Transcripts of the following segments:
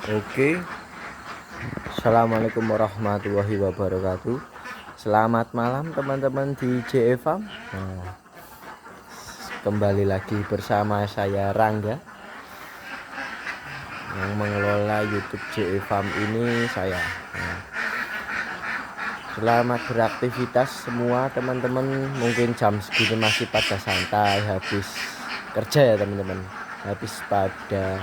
Oke, Assalamualaikum warahmatullahi wabarakatuh. Selamat malam teman-teman di JE Farm. Kembali lagi bersama saya Rangga yang mengelola YouTube JE Farm ini saya. Selamat beraktivitas semua teman-teman. Mungkin jam segini masih pada santai habis kerja ya teman-teman. Habis pada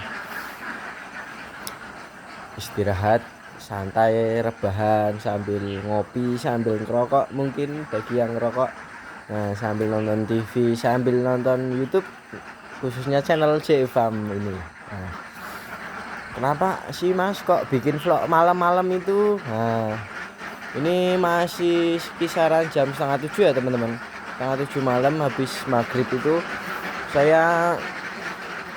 istirahat santai, rebahan sambil ngopi, sambil ngerokok, mungkin bagi yang ngerokok. Nah, sambil nonton TV, sambil nonton YouTube, khususnya channel JE Farm ini. Nah, kenapa sih Mas kok bikin vlog malam-malam itu? Nah, ini masih kisaran jam setengah 7 ya teman-teman. Setengah 7 malam habis maghrib itu saya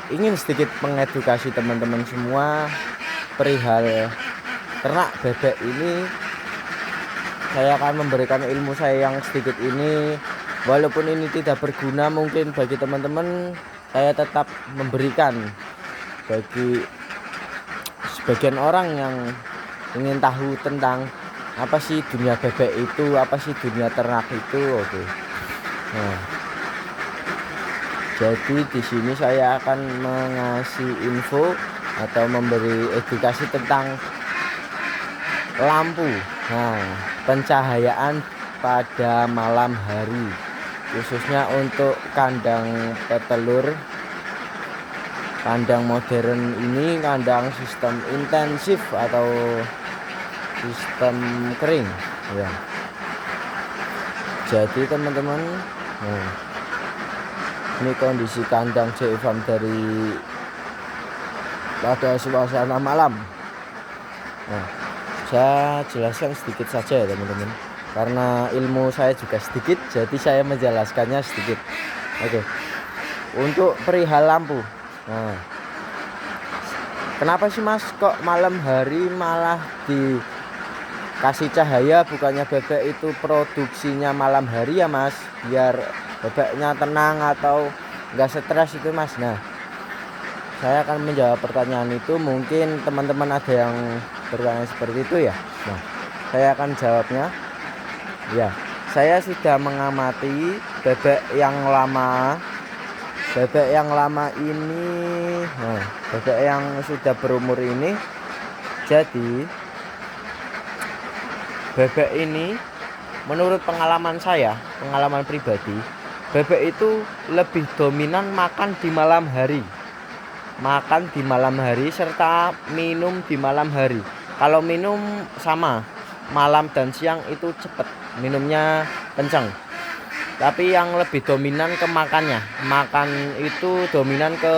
ingin sedikit mengedukasi teman-teman semua perihal ternak bebek ini. Saya akan memberikan ilmu saya yang sedikit ini, walaupun ini tidak berguna mungkin bagi teman-teman, saya tetap memberikan bagi sebagian orang yang ingin tahu tentang apa sih dunia bebek itu, apa sih dunia ternak itu. Oke. Nah, jadi di sini saya akan mengasih info atau memberi edukasi tentang lampu. Nah, pencahayaan pada malam hari, khususnya untuk kandang petelur, kandang modern ini, kandang sistem intensif atau sistem kering ya. Jadi teman-teman, ini kondisi kandang JE Farm dari pada suasana malam. Nah, saya jelaskan sedikit saja ya teman-teman, karena ilmu saya juga sedikit, jadi saya menjelaskannya sedikit. Oke. Untuk perihal lampu, nah, kenapa sih Mas kok malam hari malah dikasih cahaya? Bukannya bebek itu produksinya malam hari ya Mas, biar bebeknya tenang atau enggak stres itu Mas. Nah, saya akan menjawab pertanyaan itu. Mungkin teman-teman ada yang bertanya seperti itu ya. Nah, saya akan jawabnya. Ya, saya sudah mengamati bebek yang lama. Bebek yang lama ini, bebek yang sudah berumur ini. Jadi, bebek ini menurut pengalaman saya, pengalaman pribadi, bebek itu lebih dominan makan di malam hari. Makan di malam hari serta minum di malam hari. Kalau minum sama, malam dan siang itu cepet minumnya, kencang. Tapi yang lebih dominan ke makannya. Makan itu dominan ke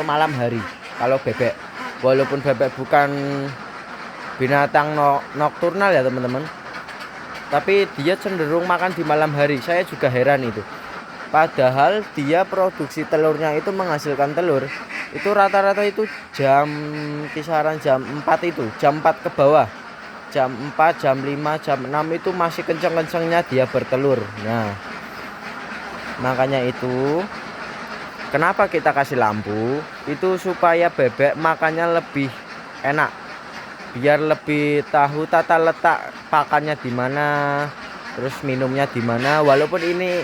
malam hari kalau bebek. Walaupun bebek bukan binatang nokturnal ya teman-teman, tapi dia cenderung makan di malam hari. Saya juga heran itu. Padahal dia produksi telurnya itu menghasilkan telur itu rata-rata itu kisaran jam 4 itu, jam 4 ke bawah. Jam 4, jam 5, jam 6 itu masih kenceng-kencengnya dia bertelur. Nah, makanya itu kenapa kita kasih lampu itu supaya bebek makannya lebih enak. Biar lebih tahu tata letak pakannya di mana, terus minumnya di mana. Walaupun ini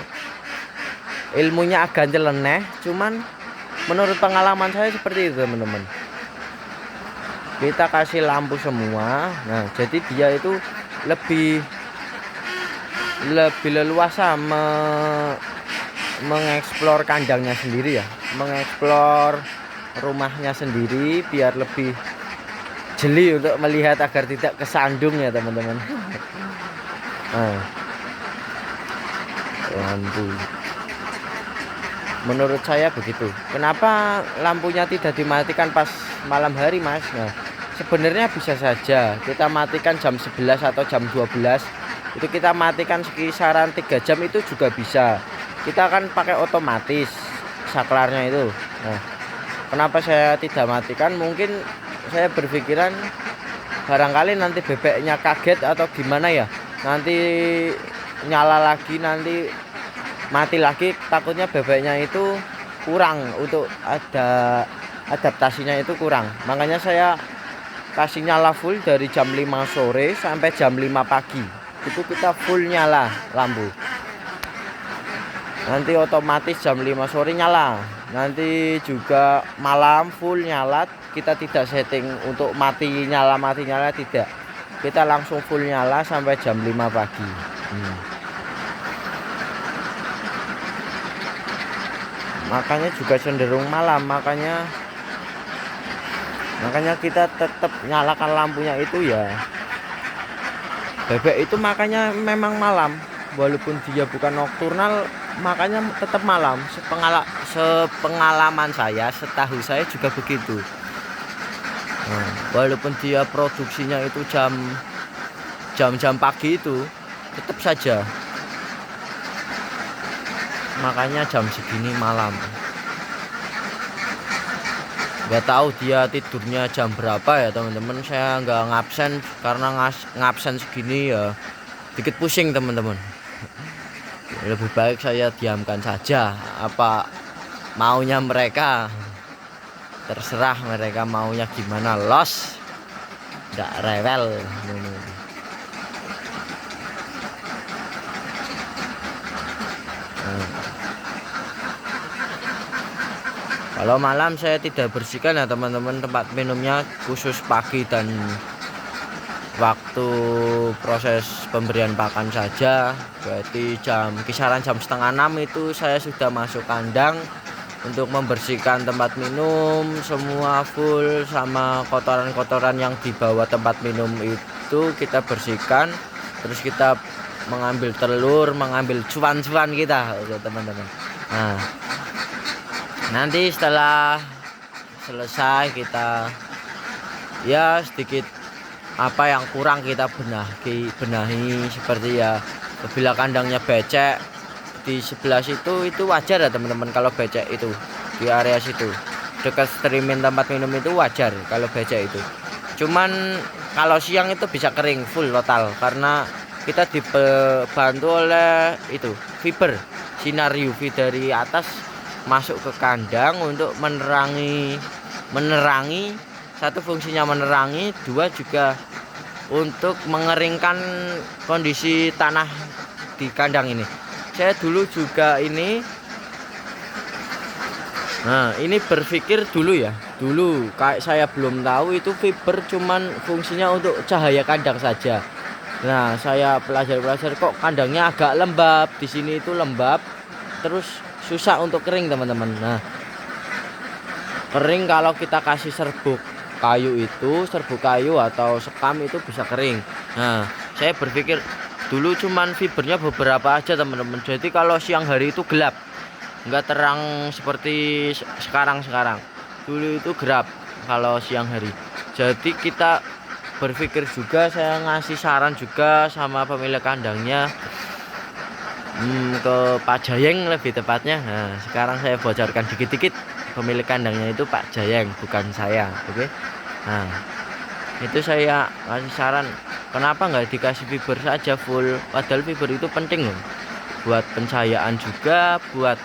ilmunya agak nyeleneh, cuman menurut pengalaman saya seperti itu teman-teman. Kita kasih lampu semua. Nah, jadi dia itu lebih leluasa mengeksplor kandangnya sendiri ya, mengeksplor rumahnya sendiri biar lebih jeli untuk melihat agar tidak kesandung ya teman-teman. Nah, lampu menurut saya begitu. Kenapa lampunya tidak dimatikan pas malam hari Mas? Nah, sebenarnya bisa saja kita matikan jam 11 atau jam 12. Itu kita matikan sekisaran 3 jam itu juga bisa. Kita akan pakai otomatis saklarnya itu. Nah, kenapa saya tidak matikan? Mungkin saya berpikiran barangkali nanti bebeknya kaget atau gimana ya. Nanti nyala lagi, nanti mati lagi, takutnya bebeknya itu kurang, untuk ada adaptasinya itu kurang. Makanya saya kasih nyala full dari jam 5 sore sampai jam 5 pagi. Itu kita full nyala lampu. Nanti otomatis jam 5 sore nyala. Nanti juga malam full nyala. Kita tidak setting untuk mati nyala tidak. Kita langsung full nyala sampai jam 5 pagi. Makanya juga cenderung malam, makanya kita tetap nyalakan lampunya itu ya. Bebek itu makanya memang malam, walaupun dia bukan nokturnal, makanya tetap malam. Sepengalaman saya, setahu saya juga begitu. Walaupun dia produksinya itu jam pagi itu, tetap saja makanya jam segini malam. Nggak tahu dia tidurnya jam berapa ya teman-teman. Saya nggak ngabsen karena ngabsen segini ya dikit pusing teman-teman. Lebih baik saya diamkan saja. Apa maunya mereka, terserah mereka maunya gimana, los nggak rewel. Kalau malam saya tidak bersihkan ya teman-teman tempat minumnya, khusus pagi dan waktu proses pemberian pakan saja. Berarti kisaran jam setengah 6 itu saya sudah masuk kandang untuk membersihkan tempat minum semua full, sama kotoran-kotoran yang di bawah tempat minum itu kita bersihkan. Terus kita mengambil telur, mengambil cuan-cuan kita, oke teman-teman. Nah, nanti setelah selesai kita ya sedikit apa yang kurang kita benahi seperti ya apabila kandangnya becek di sebelah situ, itu wajar ya teman-teman. Kalau becek itu di area situ dekat streamin tempat minum itu wajar kalau becek itu. Cuman kalau siang itu bisa kering full total karena kita dibantu oleh itu fiber sinar UV dari atas masuk ke kandang untuk menerangi. Satu fungsinya menerangi, dua juga untuk mengeringkan kondisi tanah di kandang ini. Saya dulu juga ini berpikir dulu kayak saya belum tahu itu fiber cuman fungsinya untuk cahaya kandang saja. Nah, saya pelajari kok kandangnya agak lembab, di sini itu lembab terus susah untuk kering teman-teman. Nah, kering kalau kita kasih serbuk kayu atau sekam itu bisa kering. Nah, saya berpikir dulu cuman fibernya beberapa aja teman-teman. Jadi kalau siang hari itu gelap, nggak terang seperti sekarang. Dulu itu gelap kalau siang hari. Jadi kita berpikir juga, saya ngasih saran juga sama pemilik kandangnya, ke Pak Jayeng lebih tepatnya. Nah, sekarang saya bocorkan dikit-dikit, pemilik kandangnya itu Pak Jayeng, bukan saya. Oke. Nah, itu saya kasih saran, kenapa nggak dikasih fiber saja full, padahal fiber itu penting loh buat pencahayaan juga, buat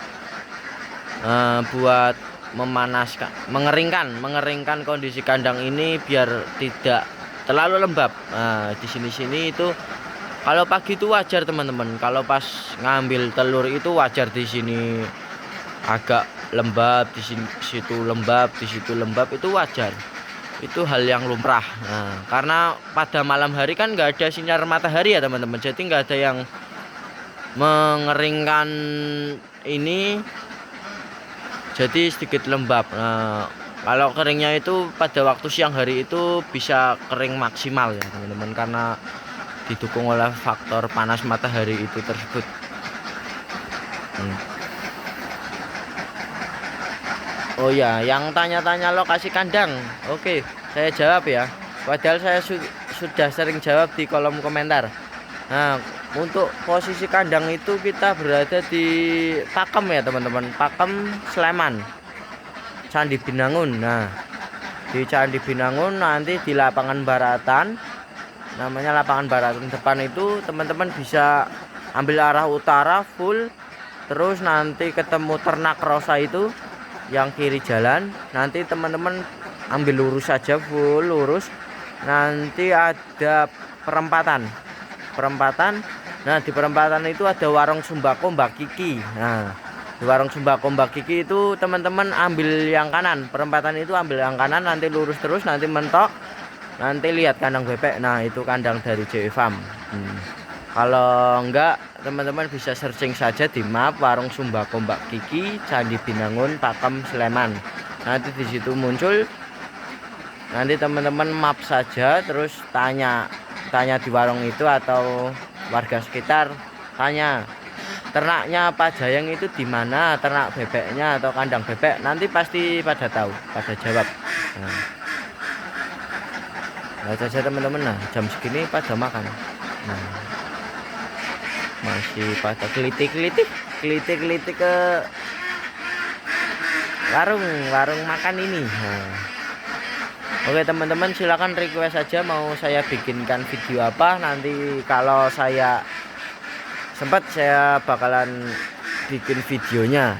memanaskan, mengeringkan kondisi kandang ini biar tidak terlalu lembab. Nah, di sini itu kalau pagi itu wajar teman-teman, kalau pas ngambil telur itu wajar di sini agak lembab, di situ lembab, itu wajar. Itu hal yang lumrah. Nah, karena pada malam hari kan nggak ada sinar matahari ya teman-teman, jadi nggak ada yang mengeringkan ini, jadi sedikit lembab. Nah, kalau keringnya itu pada waktu siang hari itu bisa kering maksimal ya teman-teman, karena didukung oleh faktor panas matahari itu tersebut. Oh ya, yang tanya-tanya lokasi kandang, oke, saya jawab ya. Padahal saya sudah sering jawab di kolom komentar. Nah, untuk posisi kandang itu kita berada di Pakem ya teman-teman, Pakem Sleman, Candi Binangun. Nah, di Candi Binangun nanti di lapangan Baratan, namanya lapangan Baratan depan itu teman-teman bisa ambil arah utara full, terus nanti ketemu ternak Rosa itu yang kiri jalan, nanti teman-teman ambil lurus saja full lurus, nanti ada perempatan. Nah, di perempatan itu ada warung sembako Mbak Kiki. Nah, di warung sembako Mbak Kiki itu teman-teman ambil yang kanan. Perempatan itu ambil yang kanan, nanti lurus terus, nanti mentok, nanti lihat kandang bebek. Nah, itu kandang dari JW Farm. Kalau enggak, teman-teman bisa searching saja di map warung sembako Mbak Kiki Candi Binangun Pakem Sleman. Nanti di situ muncul. Nanti teman-teman map saja, terus tanya di warung itu atau warga sekitar, tanya ternaknya Pak Jayeng itu di mana, ternak bebeknya atau kandang bebek, nanti pasti pada tahu, pada jawab. Nah saja teman-teman, nah jam segini pada makan. Nah, masih pada kelitik ke warung makan ini. Nah, oke teman-teman, silakan request saja mau saya bikinkan video apa. Nanti kalau saya sempat saya bakalan bikin videonya.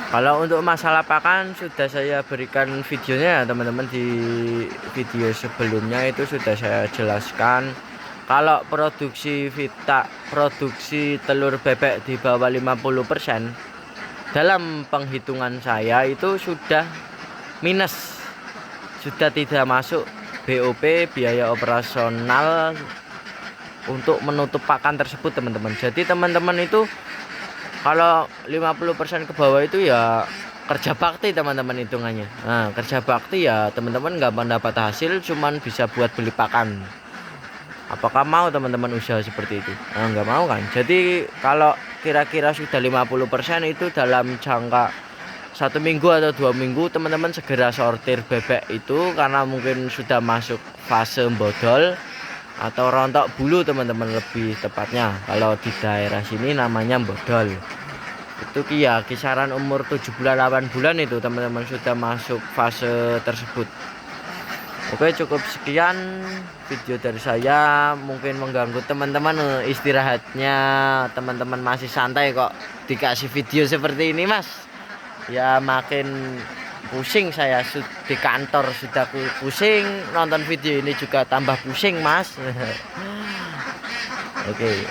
Kalau untuk masalah pakan sudah saya berikan videonya ya teman-teman, di video sebelumnya itu sudah saya jelaskan. Kalau produksi telur bebek di bawah 50%, dalam penghitungan saya itu sudah minus, sudah tidak masuk BOP, biaya operasional untuk menutup pakan tersebut teman-teman. Jadi teman-teman itu kalau 50% ke bawah itu ya kerja bakti teman-teman hitungannya. Nah, kerja bakti ya teman-teman nggak mendapat hasil, cuman bisa buat beli pakan. Apakah mau teman-teman usaha seperti itu? Nah, nggak mau kan. Jadi kalau kira-kira sudah 50% itu dalam jangka 1 minggu atau 2 minggu teman-teman segera sortir bebek itu, karena mungkin sudah masuk fase bodol atau rontok bulu teman-teman, lebih tepatnya kalau di daerah sini namanya bodol. Itu ya kisaran umur 7 bulan 8 bulan itu teman-teman sudah masuk fase tersebut. Oke, cukup sekian video dari saya. Mungkin mengganggu teman-teman istirahatnya, teman-teman masih santai kok dikasih video seperti ini mas. Ya makin pusing saya di kantor, sudah pusing, nonton video ini juga tambah pusing mas. Oke,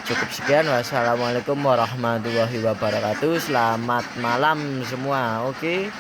cukup sekian. Wassalamualaikum warahmatullahi wabarakatuh. Selamat malam semua. Oke.